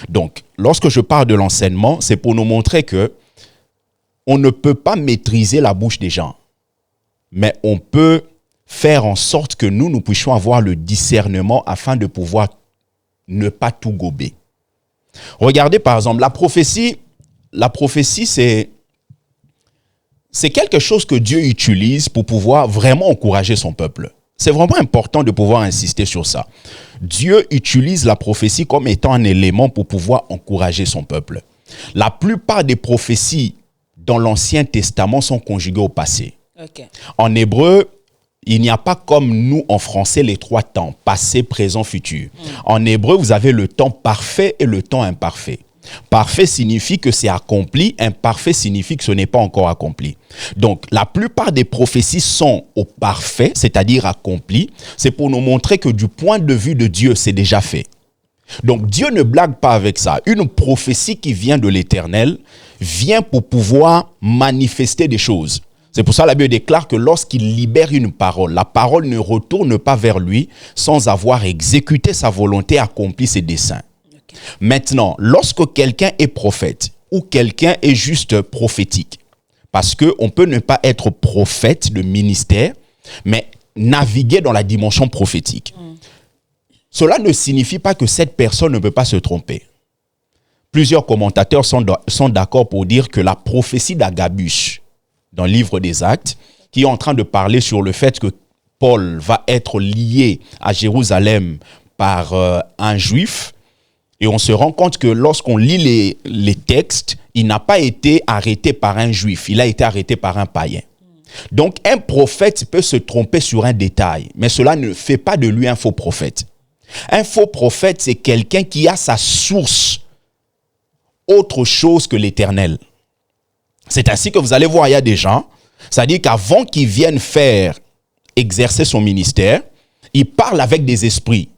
Donc, lorsque je parle de l'enseignement, c'est pour nous montrer que on ne peut pas maîtriser la bouche des gens, mais on peut faire en sorte que nous puissions avoir le discernement afin de pouvoir ne pas tout gober. Regardez par exemple, la prophétie, c'est quelque chose que Dieu utilise pour pouvoir vraiment encourager son peuple. C'est vraiment important de pouvoir insister sur ça. Dieu utilise la prophétie comme étant un élément pour pouvoir encourager son peuple. La plupart des prophéties dans l'Ancien Testament sont conjuguées au passé. Okay. En hébreu, il n'y a pas comme nous en français les 3 temps, passé, présent, futur. En hébreu, vous avez le temps parfait et le temps imparfait. Parfait signifie que c'est accompli, imparfait signifie que ce n'est pas encore accompli. Donc, la plupart des prophéties sont au parfait, c'est-à-dire accomplies. C'est pour nous montrer que du point de vue de Dieu, c'est déjà fait. Donc, Dieu ne blague pas avec ça. Une prophétie qui vient de l'Éternel vient pour pouvoir manifester des choses. C'est pour ça que la Bible déclare que lorsqu'il libère une parole, la parole ne retourne pas vers lui sans avoir exécuté sa volonté, accompli ses desseins. Okay. Maintenant, lorsque quelqu'un est prophète ou quelqu'un est juste prophétique, parce qu'on peut ne pas être prophète de ministère, mais naviguer dans la dimension prophétique. Cela ne signifie pas que cette personne ne peut pas se tromper. Plusieurs commentateurs sont d'accord pour dire que la prophétie d'Agabus, dans le livre des Actes, qui est en train de parler sur le fait que Paul va être lié à Jérusalem par un juif, et on se rend compte que lorsqu'on lit les textes, il n'a pas été arrêté par un juif, il a été arrêté par un païen. Donc un prophète peut se tromper sur un détail, mais cela ne fait pas de lui un faux prophète. Un faux prophète, c'est quelqu'un qui a sa source autre chose que l'Éternel. C'est ainsi que vous allez voir, il y a des gens, c'est-à-dire qu'avant qu'ils viennent exercer son ministère, il parle avec des esprits.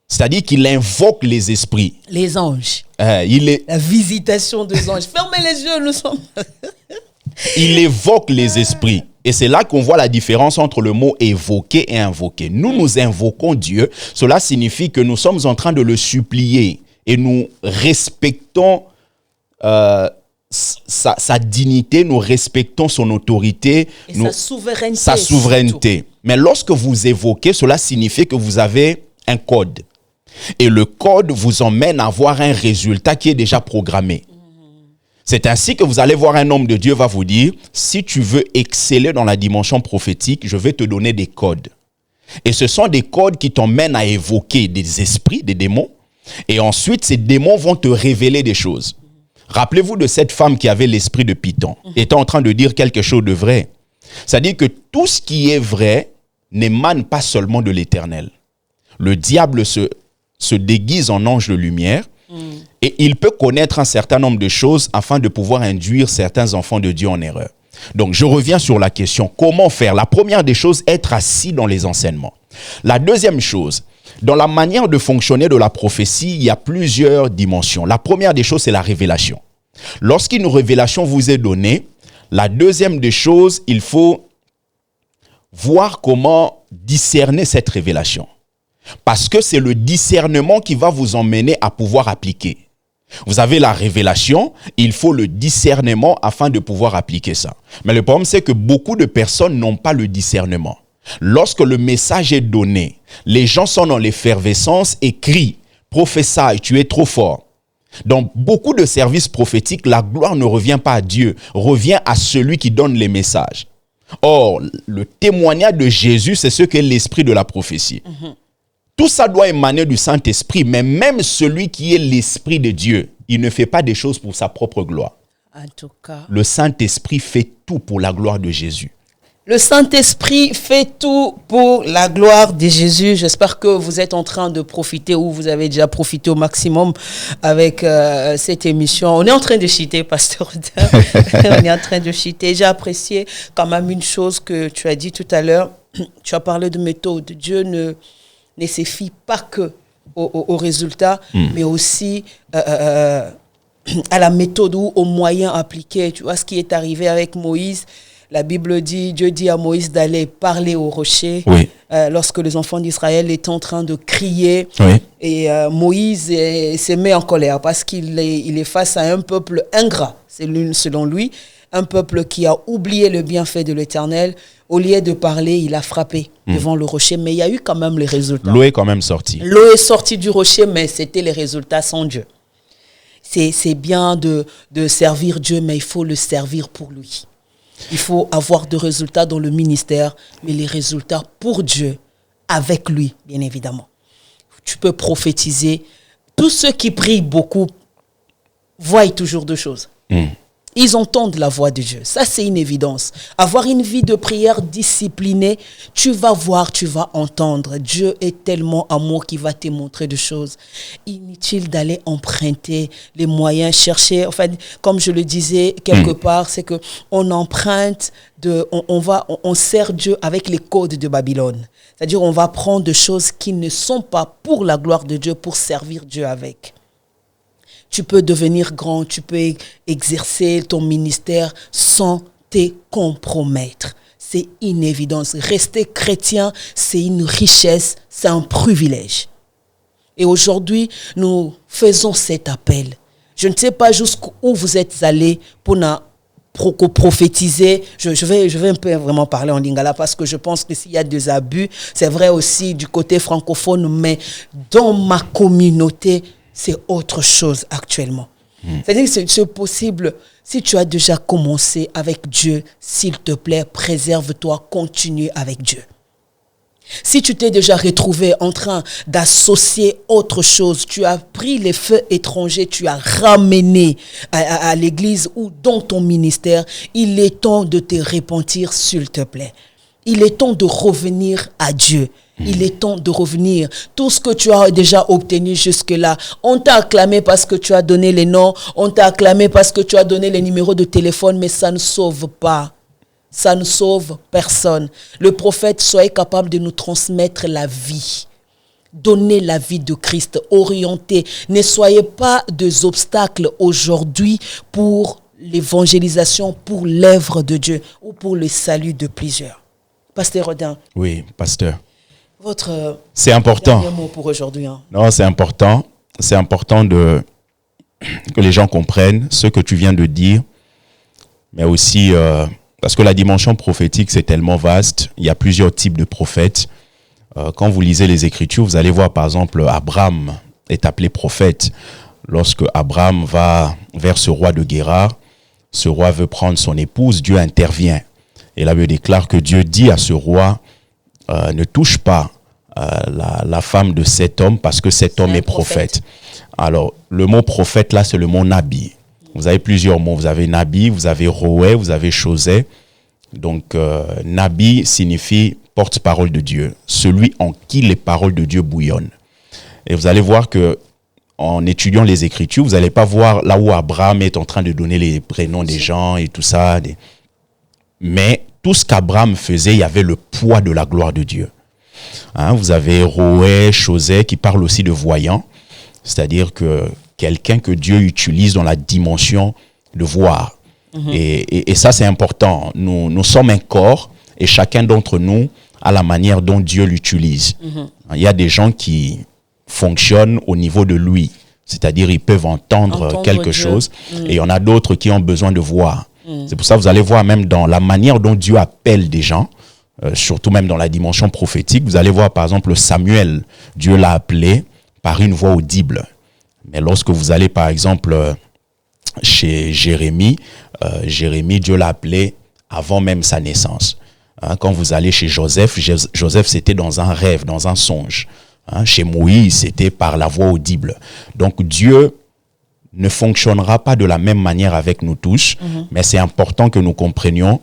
C'est-à-dire qu'il invoque les esprits. Les anges. La visitation des anges. Fermez les yeux, nous sommes... Il évoque les esprits. Et c'est là qu'on voit la différence entre le mot évoquer et invoquer. Nous invoquons Dieu. Cela signifie que nous sommes en train de le supplier et nous respectons sa dignité, nous respectons son autorité, et sa souveraineté. Mais lorsque vous évoquez, cela signifie que vous avez un code. Et le code vous emmène à avoir un résultat qui est déjà programmé. C'est ainsi que vous allez voir un homme de Dieu va vous dire, si tu veux exceller dans la dimension prophétique, je vais te donner des codes. Et ce sont des codes qui t'emmènent à évoquer des esprits, des démons. Et ensuite, ces démons vont te révéler des choses. Rappelez-vous de cette femme qui avait l'esprit de Python, était en train de dire quelque chose de vrai. C'est-à-dire que tout ce qui est vrai n'émane pas seulement de l'Éternel. Le diable se déguise en ange de lumière et il peut connaître un certain nombre de choses afin de pouvoir induire certains enfants de Dieu en erreur. Donc, je reviens sur la question, comment faire? La première des choses, être assis dans les enseignements. La deuxième chose, dans la manière de fonctionner de la prophétie, il y a plusieurs dimensions. La première des choses, c'est la révélation. Lorsqu'une révélation vous est donnée, la deuxième des choses, il faut voir comment discerner cette révélation. Parce que c'est le discernement qui va vous emmener à pouvoir appliquer. Vous avez la révélation, il faut le discernement afin de pouvoir appliquer ça. Mais le problème, c'est que beaucoup de personnes n'ont pas le discernement. Lorsque le message est donné, les gens sont dans l'effervescence et crient « Prophétie, tu es trop fort ». Dans beaucoup de services prophétiques, la gloire ne revient pas à Dieu, revient à celui qui donne les messages. Or, le témoignage de Jésus, c'est ce qu'est l'esprit de la prophétie. Tout ça doit émaner du Saint-Esprit, mais même celui qui est l'Esprit de Dieu, il ne fait pas des choses pour sa propre gloire. En tout cas, le Saint-Esprit fait tout pour la gloire de Jésus. Le Saint-Esprit fait tout pour la gloire de Jésus. J'espère que vous êtes en train de profiter ou vous avez déjà profité au maximum avec cette émission. On est en train de chiter, Pasteur Odin. On est en train de chiter. J'ai apprécié quand même une chose que tu as dit tout à l'heure. Tu as parlé de méthode. Dieu ne se fie pas que au résultat, mais aussi à la méthode ou aux moyens appliqués. Tu vois ce qui est arrivé avec Moïse. La Bible dit, Dieu dit à Moïse d'aller parler au rocher. Oui. Lorsque les enfants d'Israël étaient en train de crier. Oui. Et Moïse se met en colère parce qu'il est face à un peuple ingrat. C'est selon lui, un peuple qui a oublié le bienfait de l'Éternel. Au lieu de parler, il a frappé devant le rocher. Mais il y a eu quand même les résultats. L'eau est quand même sortie. L'eau est sortie du rocher, mais c'était les résultats sans Dieu. C'est bien de servir Dieu, mais il faut le servir pour lui. Il faut avoir de résultats dans le ministère, mais les résultats pour Dieu, avec lui, bien évidemment. Tu peux prophétiser. Tous ceux qui prient beaucoup voient toujours deux choses. Ils entendent la voix de Dieu. Ça, c'est une évidence. Avoir une vie de prière disciplinée, tu vas voir, tu vas entendre. Dieu est tellement amour qu'il va te montrer des choses. Inutile d'aller emprunter les moyens, chercher. Enfin, comme je le disais quelque part, c'est que on emprunte, on sert Dieu avec les codes de Babylone. C'est-à-dire, on va prendre des choses qui ne sont pas pour la gloire de Dieu, pour servir Dieu avec. Tu peux devenir grand, tu peux exercer ton ministère sans te compromettre. C'est une évidence. Rester chrétien, c'est une richesse, c'est un privilège. Et aujourd'hui, nous faisons cet appel. Je ne sais pas jusqu'où vous êtes allés pour prophétiser. Je vais un peu vraiment parler en lingala parce que je pense que s'il y a des abus, c'est vrai aussi du côté francophone, mais dans ma communauté, c'est autre chose actuellement. C'est-à-dire que c'est possible, si tu as déjà commencé avec Dieu, s'il te plaît, préserve-toi, continue avec Dieu. Si tu t'es déjà retrouvé en train d'associer autre chose, tu as pris les feux étrangers, tu as ramené à l'église ou dans ton ministère, il est temps de te repentir, s'il te plaît. Il est temps de revenir à Dieu. Il est temps de revenir. Tout ce que tu as déjà obtenu jusque-là, on t'a acclamé parce que tu as donné les noms, on t'a acclamé parce que tu as donné les numéros de téléphone, mais ça ne sauve pas. Ça ne sauve personne. Le prophète, soyez capable de nous transmettre la vie. Donnez la vie de Christ, orientez. Ne soyez pas des obstacles aujourd'hui pour l'évangélisation, pour l'œuvre de Dieu ou pour le salut de plusieurs. Pasteur Rodin. Oui, pasteur. C'est important. Dernier mot pour aujourd'hui. Non, c'est important. C'est important que les gens comprennent ce que tu viens de dire, mais aussi parce que la dimension prophétique, c'est tellement vaste. Il y a plusieurs types de prophètes. Quand vous lisez les Écritures, vous allez voir, par exemple, Abraham est appelé prophète. Lorsque Abraham va vers ce roi de Guérar, ce roi veut prendre son épouse, Dieu intervient. Et la Bible déclare que Dieu dit à ce roi, ne touche pas la femme de cet homme parce que cet homme est prophète. Alors, le mot prophète, là, c'est le mot nabi. Vous avez plusieurs mots. Vous avez nabi, vous avez roé, vous avez chosé. Donc, nabi signifie porte-parole de Dieu, celui en qui les paroles de Dieu bouillonnent. Et vous allez voir que en étudiant les Écritures, vous n'allez pas voir là où Abraham est en train de donner les prénoms des gens et tout ça. Mais tout ce qu'Abraham faisait, il y avait le poids de la gloire de Dieu. Vous avez Roé, Chosé qui parle aussi de voyant, c'est-à-dire que quelqu'un que Dieu utilise dans la dimension de voir. Et ça, c'est important. Nous sommes un corps et chacun d'entre nous a la manière dont Dieu l'utilise. Il y a des gens qui fonctionnent au niveau de lui, c'est-à-dire ils peuvent entendre quelque chose et il y en a d'autres qui ont besoin de voir. C'est pour ça que vous allez voir même dans la manière dont Dieu appelle des gens, surtout même dans la dimension prophétique, vous allez voir par exemple Samuel, Dieu l'a appelé par une voix audible. Mais lorsque vous allez par exemple chez Jérémie, Dieu l'a appelé avant même sa naissance. Quand vous allez chez Joseph, Joseph c'était dans un rêve, dans un songe. Chez Moïse, c'était par la voix audible. Donc Dieu ne fonctionnera pas de la même manière avec nous tous, mais c'est important que nous comprenions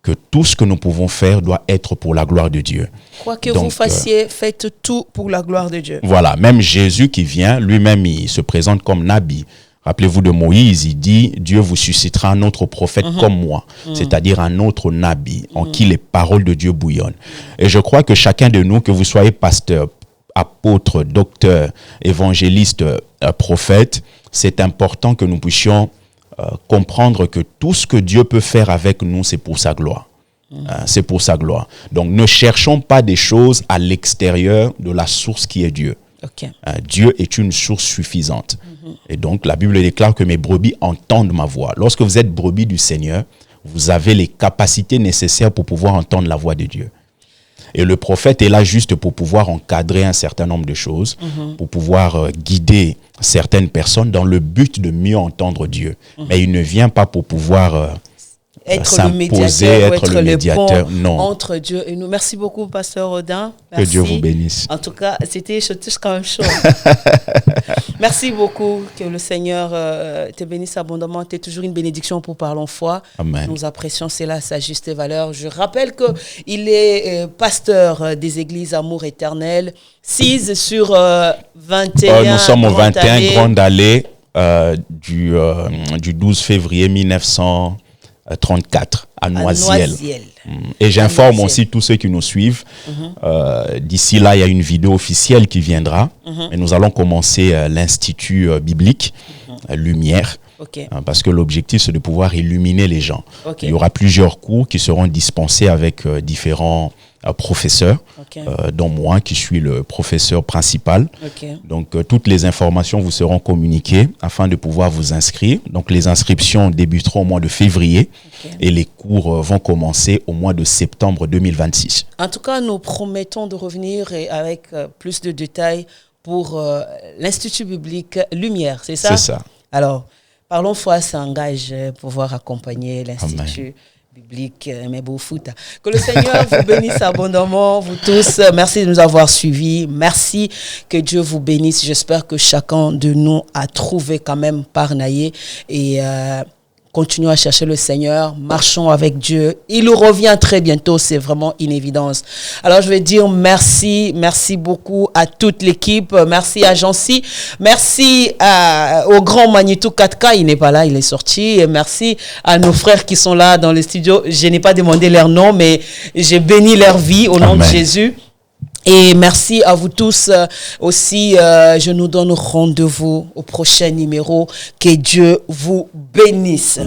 que tout ce que nous pouvons faire doit être pour la gloire de Dieu. Quoi que vous fassiez, faites tout pour la gloire de Dieu. Voilà, même Jésus qui vient, lui-même, il se présente comme Nabi. Rappelez-vous de Moïse, il dit, Dieu vous suscitera un autre prophète comme moi, c'est-à-dire un autre Nabi, en qui les paroles de Dieu bouillonnent. Et je crois que chacun de nous, que vous soyez pasteur, apôtre, docteur, évangéliste, prophète, c'est important que nous puissions comprendre que tout ce que Dieu peut faire avec nous, c'est pour sa gloire. C'est pour sa gloire. Donc, ne cherchons pas des choses à l'extérieur de la source qui est Dieu. Okay. Dieu est une source suffisante. Et donc, la Bible déclare que mes brebis entendent ma voix. Lorsque vous êtes brebis du Seigneur, vous avez les capacités nécessaires pour pouvoir entendre la voix de Dieu. Et le prophète est là juste pour pouvoir encadrer un certain nombre de choses, pour pouvoir guider certaines personnes dans le but de mieux entendre Dieu. Mais il ne vient pas pour pouvoir être le médiateur, être le médiateur. Non. Entre Dieu et nous. Merci beaucoup, Pasteur Odin. Merci. Que Dieu vous bénisse. En tout cas, c'était quand même chaud. Merci beaucoup. Que le Seigneur te bénisse abondamment. Tu es toujours une bénédiction pour Parlons Foi. Amen. Nous apprécions cela à sa juste valeur. Je rappelle qu'il est pasteur des églises Amour Éternel, 6 sur 21. Nous sommes au 21 Grande Allée du 12 février 1934 à Noisiel. Et j'informe aussi tous ceux qui nous suivent. D'ici là, il y a une vidéo officielle qui viendra. Et nous allons commencer l'Institut biblique Lumière. Okay. Parce que l'objectif, c'est de pouvoir illuminer les gens. Okay. Il y aura plusieurs cours qui seront dispensés avec différents professeurs, dont moi, qui suis le professeur principal. Okay. Donc, toutes les informations vous seront communiquées afin de pouvoir vous inscrire. Donc, les inscriptions débuteront au mois de février et les cours vont commencer au mois de septembre 2026. En tout cas, nous promettons de revenir avec plus de détails pour l'Institut biblique Lumière, c'est ça? C'est ça. Alors, Parlons Foi s'engage pour pouvoir accompagner l'Institut biblique Mebofouta. Que le Seigneur vous bénisse abondamment, vous tous. Merci de nous avoir suivis. Merci, que Dieu vous bénisse. J'espère que chacun de nous a trouvé quand même Parnaïe et continuons à chercher le Seigneur, marchons avec Dieu. Il revient très bientôt, c'est vraiment une évidence. Alors je vais dire merci beaucoup à toute l'équipe, merci à Jancy, merci au grand Magneto 4K, il n'est pas là, il est sorti. Et merci à nos frères qui sont là dans le studio. Je n'ai pas demandé leur nom, mais j'ai béni leur vie au nom de Jésus. Et merci à vous tous aussi. Je nous donne rendez-vous au prochain numéro. Que Dieu vous bénisse.